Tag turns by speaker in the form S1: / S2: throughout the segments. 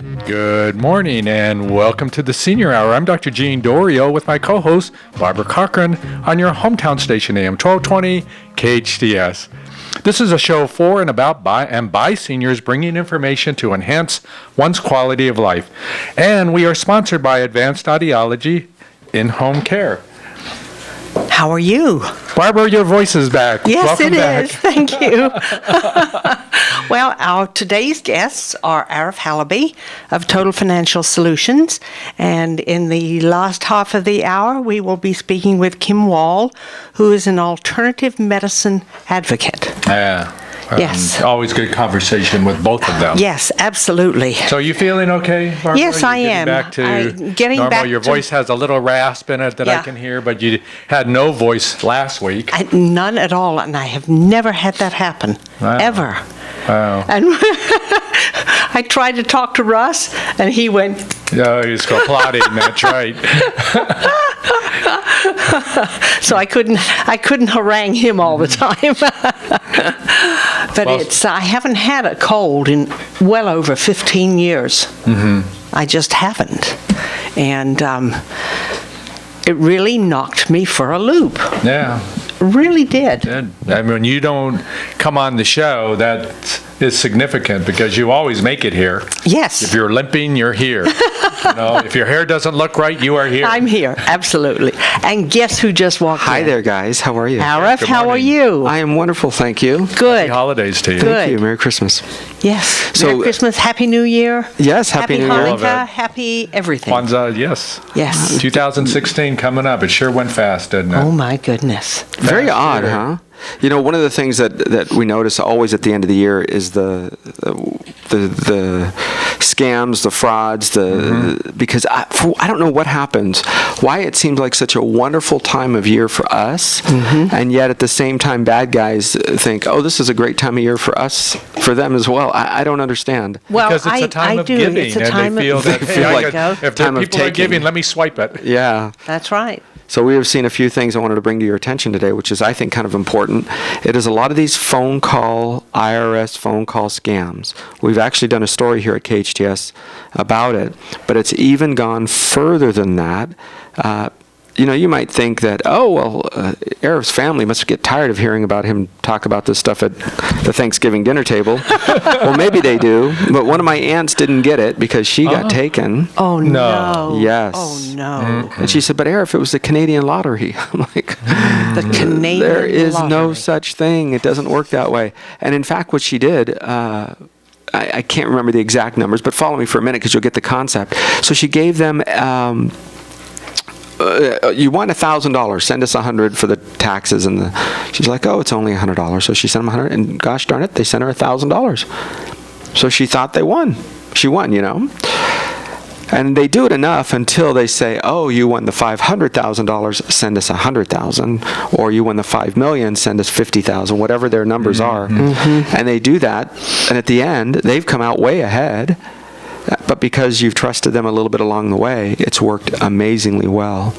S1: Good morning and welcome to the Senior Hour. I'm Dr. Gene Dorio with my co-host Barbara Cochran on your hometown station AM 1220 KHTS. This is a show for and about by seniors, bringing information to enhance one's quality of life. And we are sponsored by Advanced Audiology in Home Care.
S2: How are you?
S1: Barbara, your voice is back.
S2: Yes,
S1: Welcome
S2: it
S1: back.
S2: is. Thank you. Well, our today's guests are Arif Halaby of Total Financial Solutions. And in the last half of the hour, we will be speaking with Kim Wall, who is an alternative medicine advocate.
S1: Yeah.
S2: Yes.
S1: Always good conversation with both of them.
S2: Yes, absolutely.
S1: So you feeling okay, Barbara?
S2: Yes,
S1: You're
S2: I am.
S1: Back to
S2: getting
S1: normal.
S2: back
S1: Your
S2: to-
S1: voice has a little rasp in it that I can hear, but you had no voice last week.
S2: None at all, and I have never had that happen, ever.
S1: Wow.
S2: And I tried to talk to Russ, and he went...
S1: Oh, he's plotting. That's right.
S2: So I couldn't harangue him all the time. But I haven't had a cold in well over 15 years. Mm-hmm. I just haven't. And it really knocked me for a loop.
S1: Yeah.
S2: Really did.
S1: Good. I mean, when you don't come on the show, that is significant because you always make it here.
S2: Yes.
S1: If you're limping, you're here. If your hair doesn't look right, you are here.
S2: I'm here, absolutely. And guess who just walked in?
S3: Hi there, guys. How are you?
S2: Arif,
S1: Good
S2: how are
S1: morning.
S2: you?
S3: I am wonderful, thank you.
S2: Good.
S1: Happy holidays to you.
S2: Good.
S3: Thank you. Merry Christmas.
S2: Yes.
S3: So,
S2: Merry Christmas, Happy New Year.
S3: Yes, Happy New Year.
S1: All of
S2: Hanukkah,
S1: it.
S2: happy everything.
S1: Kwanzaa, yes.
S2: Yes.
S1: 2016 coming up. It sure went fast, didn't it?
S2: Oh my goodness.
S3: Very
S1: Fast
S3: odd,
S1: year.
S3: huh? You know, one of the things that we notice always at the end of the year is the scams, the frauds, because I don't know what happens, why it seems like such a wonderful time of year for us, and yet at the same time bad guys think, oh, this is a great time of year for us, for them as well. I don't understand.
S2: Well,
S1: Because it's a time of giving,
S2: It's a
S1: and
S2: time
S1: they feel
S2: of,
S1: that
S3: They feel like
S1: if
S3: time
S1: the
S3: of
S1: people are
S3: taking.
S1: giving, let me swipe it.
S3: Yeah.
S2: That's right.
S3: So we have seen a few things I wanted to bring to your attention today, which is, I think, kind of important. It is a lot of these IRS phone call scams. We've actually done a story here at KHTS about it, but it's even gone further than that. You might think that, Arif's family must get tired of hearing about him talk about this stuff at the Thanksgiving dinner table. Well, maybe they do, but one of my aunts didn't get it because she got taken.
S2: Oh, no.
S3: Yes.
S2: Oh, no.
S3: And she said, but Arif, it was the Canadian lottery. I'm like,
S2: The Canadian
S3: there is no
S2: lottery.
S3: such thing. It doesn't work that way. And in fact, what she did, I can't remember the exact numbers, but follow me for a minute because you'll get the concept. So she gave them... you want $1,000, send us $100 for the taxes, and she's like, oh, it's only $100. So she sent them $100, and gosh darn it, they sent her $1,000. So she thought they won. She won, And they do it enough until they say, oh, you won the $500,000, send us $100,000, or you won the $5 million, send us $50,000, whatever their numbers are. And they do that, and at the end, they've come out way ahead. But because you've trusted them a little bit along the way, it's worked amazingly well.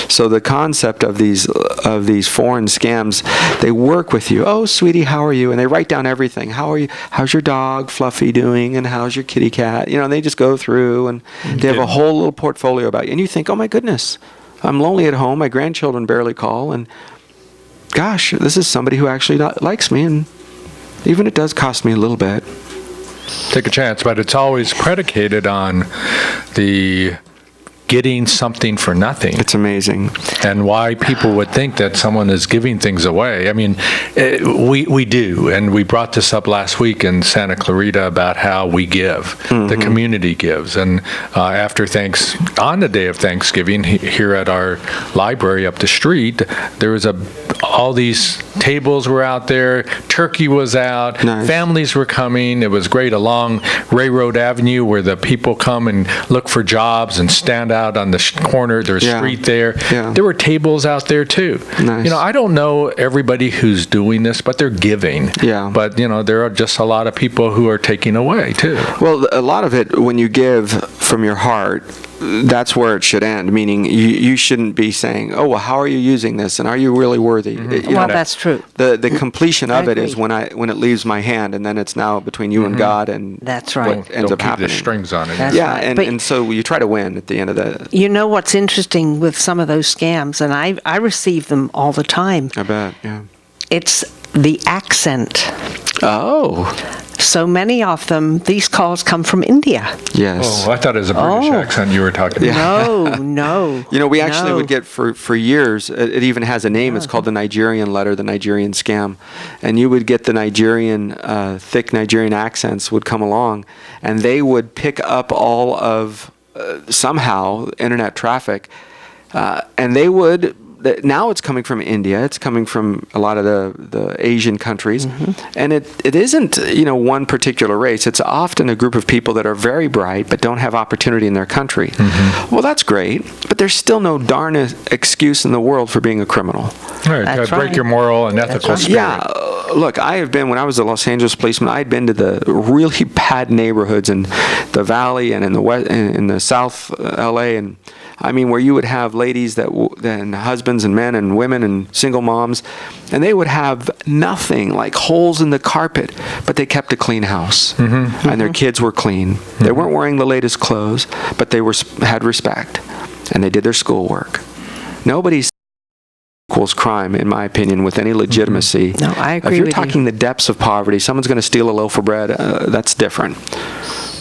S3: So the concept of these foreign scams, they work with you. Oh, sweetie, how are you? And they write down everything. How are you? How's your dog, Fluffy, doing? And how's your kitty cat? And they just go through, and they have a whole little portfolio about you. And you think, oh my goodness, I'm lonely at home. My grandchildren barely call. And gosh, this is somebody who actually likes me. And even it does cost me a little bit.
S1: Take a chance, but it's always predicated on the getting something for nothing.
S3: It's amazing.
S1: And why people would think that someone is giving things away. I mean, we do, and we brought this up last week in Santa Clarita about how we give, the community gives. And on the day of Thanksgiving, here at our library up the street, there was all these tables were out there, turkey was out,
S3: Nice.
S1: Families were coming. It was great along Railroad Avenue where the people come and look for jobs and stand out on the corner. There's
S3: Yeah.
S1: street there.
S3: Yeah.
S1: There were tables out there too.
S3: Nice.
S1: I don't know everybody who's doing this, but they're giving.
S3: Yeah.
S1: But there are just a lot of people who are taking away too.
S3: Well, a lot of it, when you give from your heart, that's where it should end. Meaning, you shouldn't be saying, "Oh, well, how are you using this? And are you really worthy?" You
S2: Well,
S3: know,
S2: that's true.
S3: The completion of
S2: I
S3: it is
S2: agree.
S3: when it leaves my hand, and then it's now between you and God, and
S2: That's right.
S3: what ends
S1: Don't
S3: up
S1: keep
S3: happening.
S1: the strings on it.
S2: That's
S3: Yeah,
S2: right.
S3: and,
S2: But-
S3: and so you try to win at the end of the.
S2: You know what's interesting with some of those scams, and I receive them all the time.
S3: I bet. Yeah.
S2: It's the accent.
S3: Oh.
S2: So many of them, these calls come from India.
S3: Yes.
S1: Oh, I thought it was a British accent you were talking about.
S2: No.
S3: You know, we actually
S2: no.
S3: would get for years, it even has a name, it's called the Nigerian letter, the Nigerian scam. And you would get the Nigerian, thick Nigerian accents would come along, and they would pick up all of, somehow, internet traffic, and they would, now it's coming from India, it's coming from a lot of the Asian countries, and it isn't, one particular race. It's often a group of people that are very bright but don't have opportunity in their country. Well, that's great, but there's still no darn excuse in the world for being a criminal.
S1: All right,
S2: That's
S1: break
S2: right.
S1: your moral and ethical
S2: right.
S1: spirit.
S3: Yeah, look, I have been, when I was a Los Angeles policeman, I'd been to the really bad neighborhoods in the Valley and in the West, in the South LA, and I mean, where you would have ladies and husbands and men and women and single moms, and they would have nothing, like holes in the carpet, but they kept a clean house, and their kids were clean. They weren't wearing the latest clothes, but they had respect, and they did their schoolwork. Nobody's equals crime, in my opinion, with any legitimacy.
S2: No, I agree
S3: If you're
S2: with you.
S3: talking the depths of poverty, someone's going to steal a loaf of bread, that's different.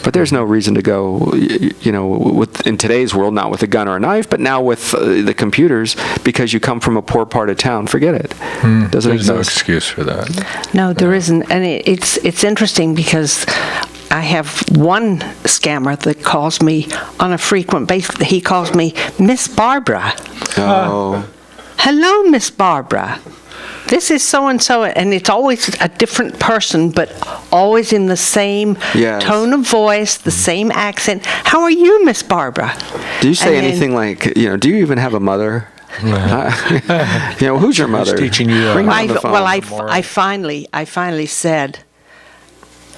S3: But there's no reason to go, in today's world, not with a gun or a knife, but now with the computers, because you come from a poor part of town. Forget it. Doesn't
S1: There's no
S3: exist.
S1: excuse for that.
S2: No, there isn't. And it's interesting because I have one scammer that calls me on a frequent basis. He calls me Miss Barbara.
S3: Oh,
S2: Hello, Miss Barbara. This is so-and-so, and it's always a different person, but always in the same
S3: Yes.
S2: tone of voice, the same accent. How are you, Miss Barbara?
S3: do you say
S2: And then-
S3: anything like, do you even have a mother? Who's your mother?
S1: teaching you,
S3: Bring her on the phone.
S2: I finally said,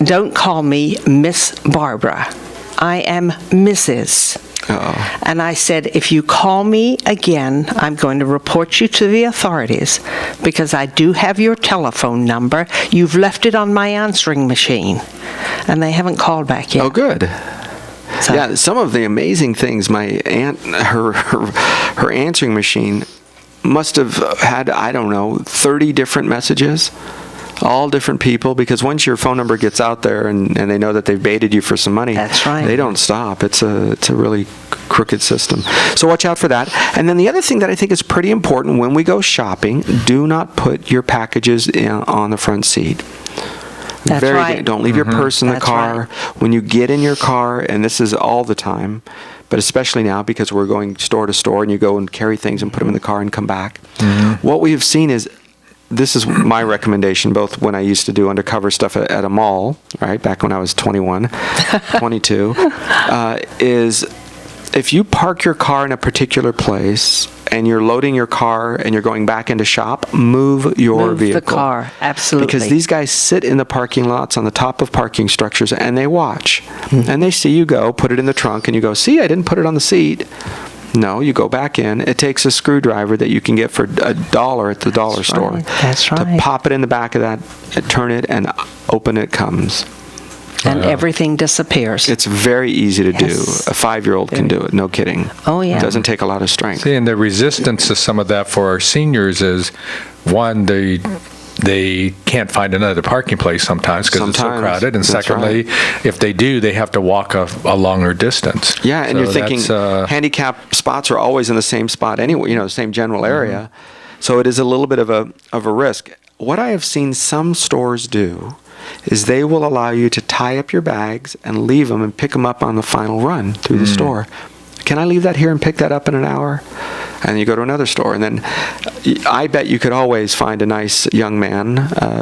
S2: don't call me Miss Barbara. I am Mrs.
S3: Uh-oh.
S2: And I said, if you call me again, I'm going to report you to the authorities because I do have your telephone number. You've left it on my answering machine. And they haven't called back yet.
S3: Oh, good.
S2: So-
S3: Yeah, some of the amazing things, my aunt, her answering machine must have had, 30 different messages, all different people, because once your phone number gets out there and they know that they've baited you for some money,
S2: That's right.
S3: they don't stop. It's a really crooked system. So watch out for that. And then the other thing that I think is pretty important when we go shopping, do not put your packages on the front seat.
S2: That's right.
S3: Don't leave your purse in the
S2: That's
S3: car.
S2: right.
S3: When you get in your car, and this is all the time, but especially now because we're going store to store and you go and carry things and put them in the car and come back. What we have seen is, this is my recommendation, both when I used to do undercover stuff at a mall, right, back when I was 21, 22, is if you park your car in a particular place and you're loading your car and you're going back into shop, move your
S2: Move
S3: vehicle.
S2: the car, absolutely.
S3: Because these guys sit in the parking lots on the top of parking structures and they watch. And they see you go, put it in the trunk, and you go, see, I didn't put it on the seat. No, you go back in. It takes a screwdriver that you can get for $1 at the dollar store.
S2: right. That's
S3: To
S2: right.
S3: pop it in the back of that, turn it, and open it comes.
S2: And everything disappears.
S3: It's very easy to
S2: Yes.
S3: do. A 5-year-old can do it, no kidding.
S2: Oh, yeah.
S3: It doesn't take a lot of strength.
S1: See, and the resistance to some of that for our seniors is, one, they can't find another parking place sometimes because it's so
S3: Sometimes.
S1: crowded, and
S3: That's
S1: secondly, if they do, they have to walk a longer distance.
S3: Yeah, and
S1: So
S3: you're thinking
S1: that's,
S3: handicap spots are always in the same spot anyway, the same general area. So it is a little bit of a risk. What I have seen some stores do is they will allow you to tie up your bags and leave them and pick them up on the final run through the store. Can I leave that here and pick that up in an hour? And you go to another store, and then I bet you could always find a nice young man,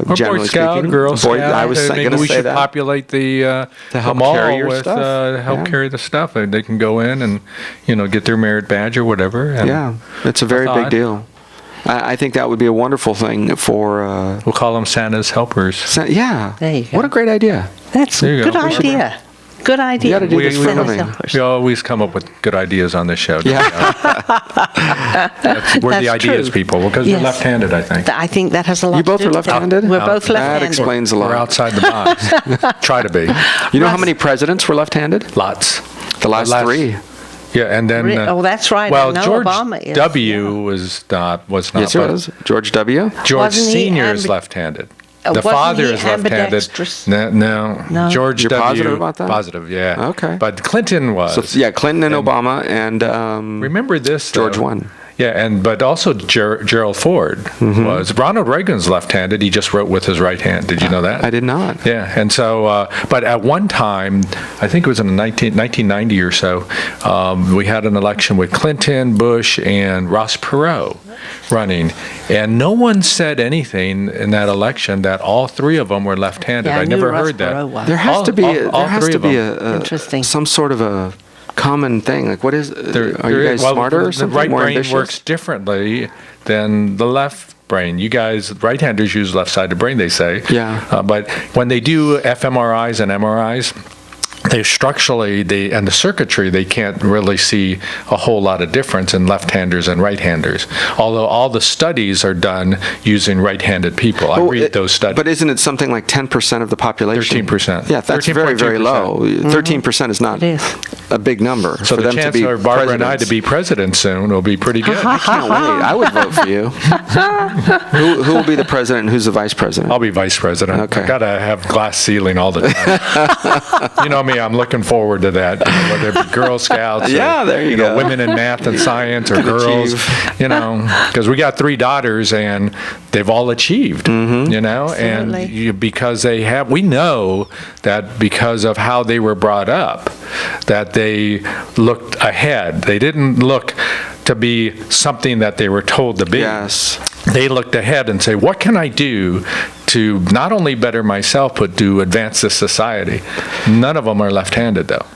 S1: Or
S3: generally
S1: Boy Scout,
S3: speaking.
S1: Girl Scout.
S3: I was
S1: maybe
S3: going to
S1: we
S3: say
S1: should
S3: that.
S1: populate the
S3: help
S1: mall
S3: carry your
S1: with
S3: stuff.
S1: help
S3: Yeah.
S1: carry the stuff. And they can go in and get their merit badge or whatever. And
S3: Yeah, it's a very big
S1: thought.
S3: deal. I think that would be a wonderful thing for.
S1: We'll call them Santa's helpers.
S3: Yeah.
S2: There you go.
S3: What a great idea.
S2: That's
S1: There
S2: a
S1: you
S2: good
S1: go.
S2: idea. good idea.
S3: You gotta do this for a
S2: Send us
S3: living.
S2: helpers.
S1: We always come up with good ideas on this show.
S3: Yeah.
S1: We're the
S2: That's
S1: ideas
S2: true.
S1: people because
S2: Yes.
S1: we're left-handed, I think.
S2: I think that has a lot
S3: You both
S2: to do
S3: are
S2: with it.
S3: left-handed?
S2: We're both
S3: That
S2: left-handed.
S3: explains a lot.
S1: We're outside the box. Try to be.
S3: You know how
S2: Russ-
S3: many presidents were left-handed?
S1: Lots.
S3: The last three.
S1: Yeah, and then.
S2: Oh, that's right. I
S1: Well,
S2: know
S1: George
S2: Obama is,
S1: W. was not.
S3: Yes, it
S1: but
S3: was. George W.
S1: George
S2: Wasn't he
S1: Senior is
S2: ambi-
S1: left-handed. The
S2: wasn't
S1: father
S2: he
S1: is left-handed.
S2: ambidextrous?
S1: No.
S2: No.
S1: George
S3: You're
S1: W.
S3: positive about that?
S1: Positive, yeah.
S3: Okay.
S1: But Clinton was.
S3: So, yeah, Clinton and Obama and
S1: Remember this.
S3: George
S1: though.
S3: won.
S1: Yeah, but also Gerald Ford
S3: Mm-hmm.
S1: was. Ronald Reagan's left-handed. He just wrote with his right hand. Did you know that?
S3: I did not.
S1: Yeah, and so, but at one time, I think it was in 1990 or so, we had an election with Clinton, Bush, and Ross Perot running, and no one said anything in that election that all three of them were left-handed.
S2: Yeah, I
S1: I
S2: knew
S1: never
S2: Ross
S1: heard that.
S2: Perot was.
S3: There has
S1: All-
S3: to be.
S1: all
S3: There has
S1: three
S3: to
S1: of
S3: be
S1: them.
S2: Interesting.
S3: some sort of a common thing. Like, what is? Are you guys
S1: well,
S3: smarter or
S1: the
S3: something?
S1: right
S3: More
S1: brain
S3: ambitious?
S1: works differently than the left brain. You guys, right-handers use left-sided brain, they say.
S3: Yeah.
S1: But when they do fMRIs and MRIs, they structurally, and the circuitry, they can't really see a whole lot of difference in left-handers and right-handers. Although all the studies are done using right-handed people. I read those studies.
S3: But isn't it something like 10% of the population?
S1: 13%.
S3: Yeah, that's very, very low. 13% is not
S2: It is.
S3: a big number.
S1: So
S3: for
S1: the
S3: them to
S1: chance
S3: be
S1: for Barbara and I
S3: presidents.
S1: to be president soon will be pretty good.
S3: I can't wait. I would vote for you. Who will be the president and who's the vice president?
S1: I'll be vice president.
S3: Okay.
S1: I gotta have glass ceiling all the time. You know me, I'm looking forward to that. Whether it be Girl Scouts,
S3: Yeah, there you
S1: know,
S3: go.
S1: women in math and science, or
S3: Can
S1: girls,
S3: achieve.
S1: you know, because we got 3 daughters and they've all achieved.
S3: Mm-hmm.
S1: You know,
S2: Absolutely.
S1: and because they have, we know that because of how they were brought up, that they looked ahead. They didn't look to be something that they were told to be.
S3: Yes.
S1: They looked ahead and say, what can I do to not only better myself, but to advance this society? None of them are left-handed, though.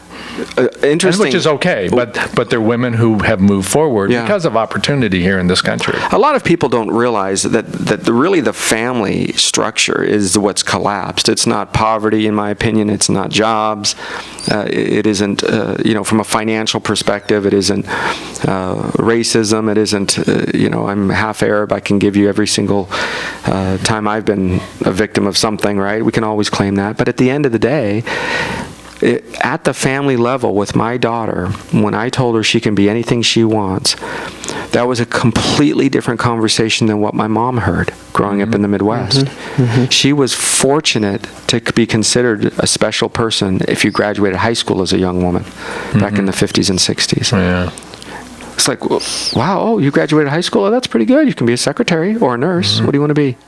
S3: Interesting.
S1: Which is okay, but they're women who have moved forward
S3: Yeah.
S1: because of opportunity here in this country.
S3: A lot of people don't realize that really the family structure is what's collapsed. It's not poverty, in my opinion. It's not jobs. It isn't, from a financial perspective, it isn't racism. It isn't, I'm half Arab. I can give you every single time I've been a victim of something, right? We can always claim that. But at the end of the day, at the family level with my daughter, when I told her she can be anything she wants, that was a completely different conversation than what my mom heard growing up in the Midwest. She was fortunate to be considered a special person if you graduated high school as a young woman back in the 50s and 60s.
S1: Yeah.
S3: It's like, wow, oh, you graduated high school? Oh, that's pretty good. You can be a secretary or a nurse. What do you want to be?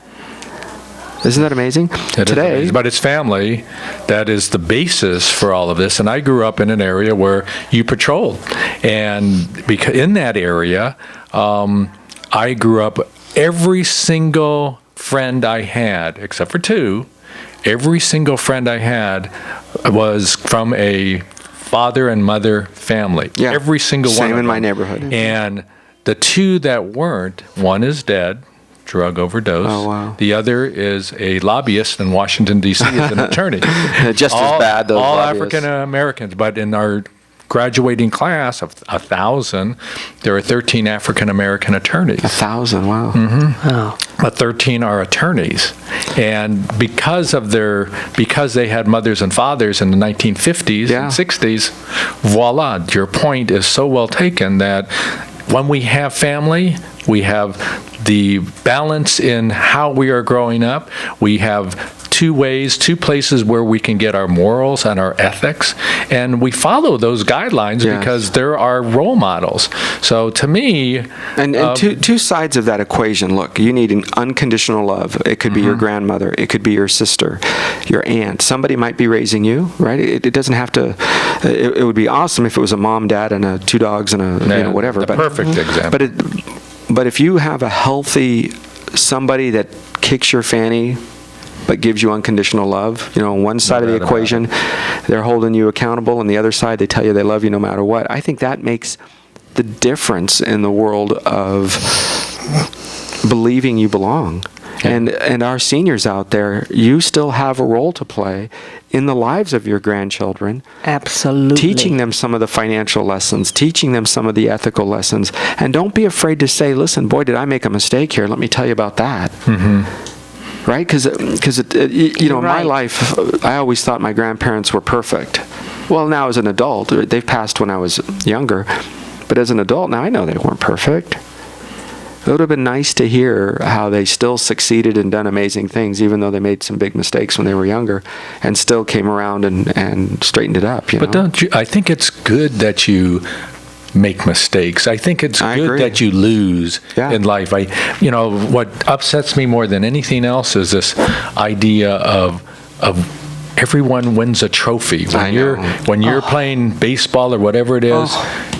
S3: Isn't that amazing?
S1: It is amazing. But it's family that is the basis for all of this. And I grew up in an area where you patrolled. And because in that area, I grew up, every single friend I had, except for 2, every single friend I had was from a father and mother family.
S3: Yeah.
S1: Every single one
S3: Same
S1: of
S3: in my
S1: them.
S3: neighborhood.
S1: And the 2 that weren't, one is dead, drug overdose.
S3: Oh, wow.
S1: The other is a lobbyist in Washington, D.C. as an attorney.
S3: Just as bad, those
S1: all
S3: lobbyists.
S1: African Americans. But in our graduating class of 1,000, there are 13 African American attorneys.
S3: 1,000, wow.
S2: Oh.
S1: But 13 are attorneys. And because they had mothers and fathers in the 1950s
S3: Yeah.
S1: and 60s, voila, your point is so well taken that when we have family, we have the balance in how we are growing up. We have 2 places where we can get our morals and our ethics, and we follow those guidelines
S3: Yes.
S1: because there are role models. So to me,
S3: And two sides of that equation. Look, you need an unconditional love. It could be your grandmother. It could be your sister, your aunt. Somebody might be raising you, right? It doesn't have to. It would be awesome if it was a mom, dad, and 2 dogs and whatever.
S1: the perfect example.
S3: But if you have a healthy somebody that kicks your fanny but gives you unconditional love, on one side of the
S1: doubt about
S3: equation, they're holding you accountable, and the other side, they tell you they love you no matter what. I think that makes the difference in the world of believing you belong. And our seniors out there, you still have a role to play in the lives of your grandchildren.
S2: Absolutely.
S3: Teaching them some of the financial lessons, teaching them some of the ethical lessons. And don't be afraid to say, listen, boy, did I make a mistake here. Let me tell you about that. Right? Because in my life, I always thought my grandparents were perfect. Well, now as an adult, they've passed when I was younger. But as an adult, now I know they weren't perfect. It would have been nice to hear how they still succeeded and done amazing things, even though they made some big mistakes when they were younger, and still came around and straightened it up.
S1: But don't you? I think it's good that you make mistakes. I think it's good that you lose in life. What upsets me more than anything else is this idea of everyone wins a trophy. When you're playing baseball or whatever it is,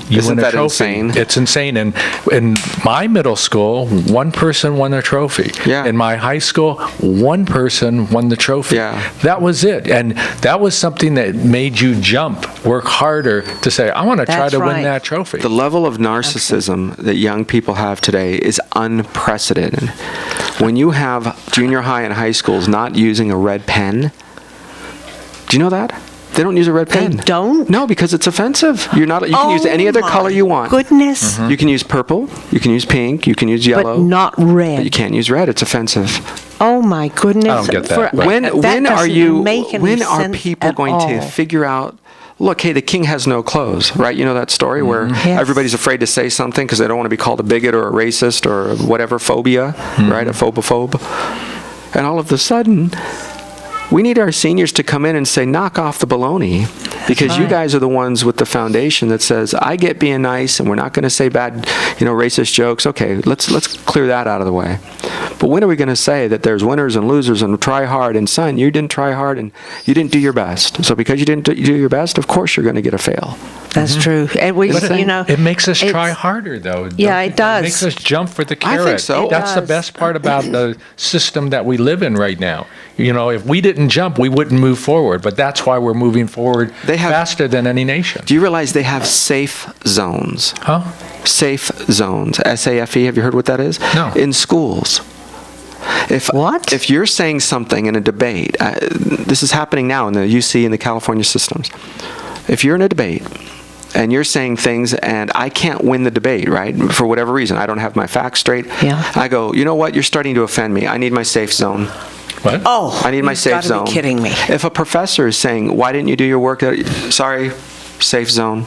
S1: you
S3: Isn't
S1: win a
S3: that
S1: trophy.
S3: insane?
S1: It's insane. And in my middle school, one person won a trophy.
S3: Yeah.
S1: In my high school, one person won the trophy.
S3: Yeah.
S1: That was it. And that was something that made you work harder to say, I want to try to win that trophy.
S3: The level of narcissism that young people have today is unprecedented. When you have junior high and high schools not using a red pen, do you know that? They don't use a red pen.
S2: They don't?
S3: No, because it's offensive. You can use any other color you want.
S2: Goodness.
S3: You can use purple, you can use pink, you can use yellow.
S2: But not red.
S3: But you can't use red. It's offensive.
S2: Oh my goodness.
S1: I don't get that.
S3: When are people going to
S2: all.
S3: figure out, look, hey, the king has no clothes, right? You know that story where everybody's afraid to say something because they don't want to be called a bigot or a racist or whatever phobia, right? A phobophobe. And all of a sudden, we need our seniors to come in and say, knock off the baloney, because you guys are the ones with the foundation that says, I get being nice and we're not going to say bad, racist jokes. Okay, let's clear that out of the way. But when are we going to say that there's winners and losers and try hard, and son, you didn't try hard and you didn't do your best. So because you didn't do your best, of course you're going to get a fail.
S2: That's true. And
S1: it makes us try harder, though.
S2: Yeah, it does.
S1: It makes us jump for the carrot.
S3: I think so.
S1: That's the best part about the system that we live in right now. If we didn't jump, we wouldn't move forward. But that's why we're moving forward faster than any nation.
S3: Do you realize they have safe zones?
S1: Huh?
S3: Safe zones. SAFE, have you heard what that is?
S1: No.
S3: In schools. If you're saying something in a debate, this is happening now in the UC and the California systems. If you're in a debate and you're saying things and I can't win the debate, right, for whatever reason, I don't have my facts straight, I go, you know what, you're starting to offend me. I need my safe zone.
S1: What?
S2: Oh,
S3: I need my safe zone.
S2: You've got to be kidding me.
S3: If a professor is saying, why didn't you do your work? Sorry, safe zone.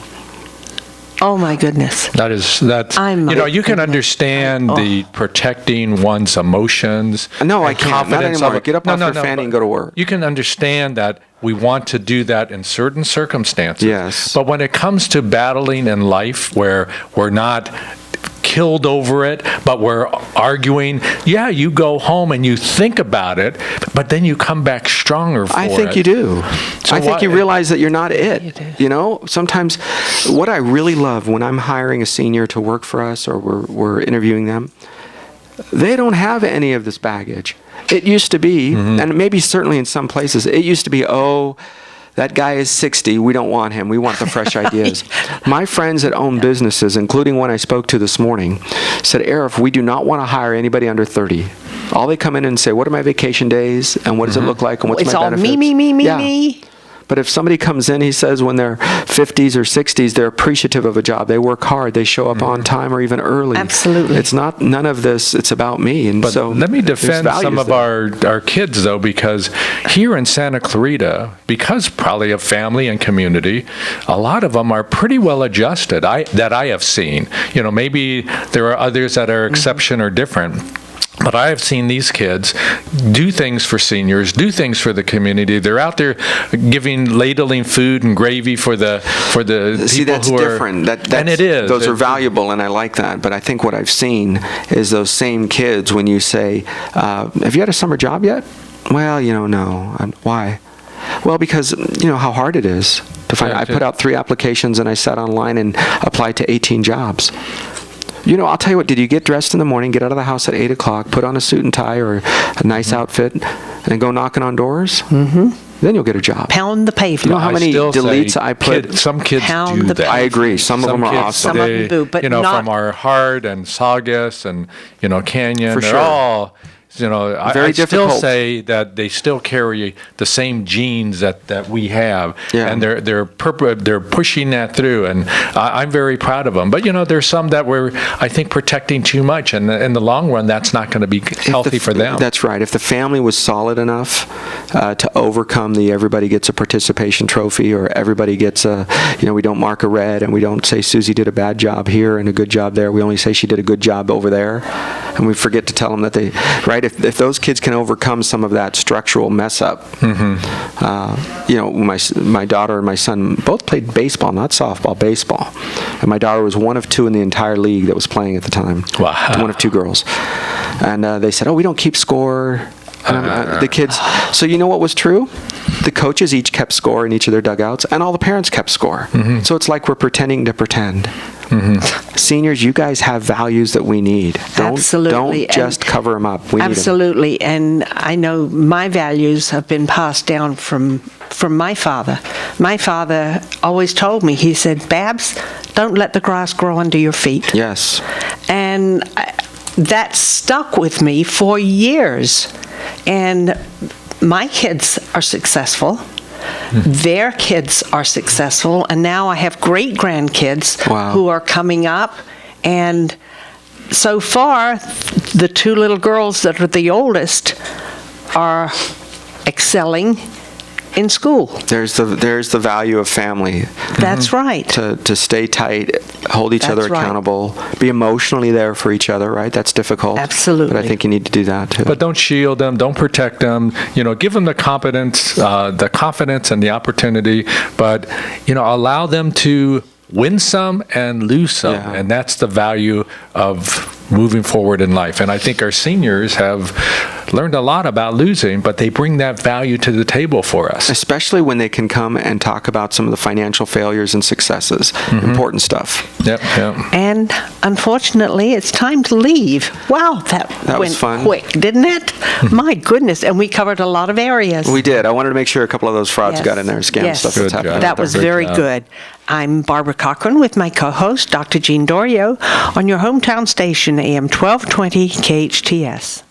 S2: Oh my goodness.
S1: You can understand the protecting one's emotions.
S3: No, I can't. Not
S1: confidence
S3: anymore. Get up off your fanny and go to work.
S1: You can understand that we want to do that in certain circumstances.
S3: Yes.
S1: But when it comes to battling in life where we're not killed over it, but we're arguing, you go home and you think about it, but then you come back stronger for it.
S3: I think you do. I think you realize that you're not it. Sometimes what I really love when I'm hiring a senior to work for us or we're interviewing them, they don't have any of this baggage. It used to be, and maybe certainly in some places, it used to be, that guy is 60. We don't want him. We want the fresh ideas. My friends that own businesses, including one I spoke to this morning, said, Arif, we do not want to hire anybody under 30. All they come in and say, what are my vacation days? And what does it look like? And what's my benefits?
S2: It's all me.
S3: But if somebody comes in, he says when they're 50s or 60s, they're appreciative of a job. They work hard. They show up on time or even early.
S2: Absolutely.
S3: It's not none of this. It's about me. And
S1: but
S3: so
S1: let me defend some of our kids, though, because here in Santa Clarita, because probably of family and community, a lot of them are pretty well adjusted that I have seen. Maybe there are others that are exception or different. But I have seen these kids do things for seniors, do things for the community. They're out there ladling food and gravy for the
S3: See,
S1: people
S3: that's
S1: who are
S3: different.
S1: And it is.
S3: Those are valuable, and I like that. But I think what I've seen is those same kids when you say, have you had a summer job yet? Well, no. Why? Well, because how hard it is to find. I put out 3 applications, and I sat online and applied to 18 jobs. I'll tell you what, did you get dressed in the morning, get out of the house at 8 o'clock, put on a suit and tie or a nice outfit, and go knocking on doors? Mm-hmm. Then you'll get a job.
S2: Pound the pavement.
S3: You know how many deletes I put?
S1: Some kids do that.
S3: I agree. Some of them are awesome.
S2: Some of them do, but not.
S1: From our Heart and Saugus and, Canyon,
S3: For
S1: they're
S3: sure.
S1: all
S3: Very
S1: I still
S3: difficult.
S1: say that they still carry the same genes that we have,
S3: Yeah.
S1: and they're pushing that through, and I'm very proud of them. But there's some that we're, I think, protecting too much, and in the long run, that's not going to be healthy for them.
S3: That's right. If the family was solid enough to overcome the everybody gets a participation trophy, or everybody gets we don't mark a red, and we don't say Susie did a bad job here and a good job there. We only say she did a good job over there, and we forget to tell them that they, right? If those kids can overcome some of that structural mess up, my daughter and my son both played baseball, not softball, baseball, and my daughter was one of two in the entire league that was playing at the time.
S1: Wow.
S3: One of two girls, and they said, "Oh, we don't keep score." The kids. So you know what was true? The coaches each kept score in each of their dugouts, and all the parents kept score. So it's like we're pretending to pretend. Seniors, you guys have values that we need.
S2: Absolutely.
S3: Don't just cover them up. We
S2: Absolutely.
S3: need them.
S2: And I know my values have been passed down from my father. My father always told me, he said, Babs, don't let the grass grow under your feet.
S3: Yes.
S2: And that stuck with me for years. And my kids are successful. Their kids are successful. And now I have great-grandkids who are coming up. And so far, the two little girls that are the oldest are excelling in school.
S3: There's the value of family.
S2: That's right.
S3: To stay tight, hold each other accountable, be emotionally there for each other, right? That's difficult.
S2: Absolutely.
S3: But I think you need to do that too.
S1: But don't shield them, don't protect them, give them the confidence and the opportunity, but, allow them to win some and lose some.
S3: Yeah.
S1: And that's the value of moving forward in life. And I think our seniors have learned a lot about losing, but they bring that value to the table for us.
S3: Especially when they can come and talk about some of the financial failures and successes. Important stuff.
S1: Yep.
S2: And unfortunately, it's time to leave. Wow, that
S3: was
S2: went
S3: fun.
S2: quick, didn't it? My goodness. And we covered a lot of areas.
S3: We did. I wanted to make sure a couple of those frauds
S2: Yes.
S3: got in there, scam
S2: Yes.
S3: stuff
S1: Good
S3: that's happening.
S1: job.
S2: That was
S1: Great
S2: very
S1: job.
S2: good. I'm Barbara Cochran with my co-host, Dr. Jean Dorio, on your hometown station, AM 1220 KHTS.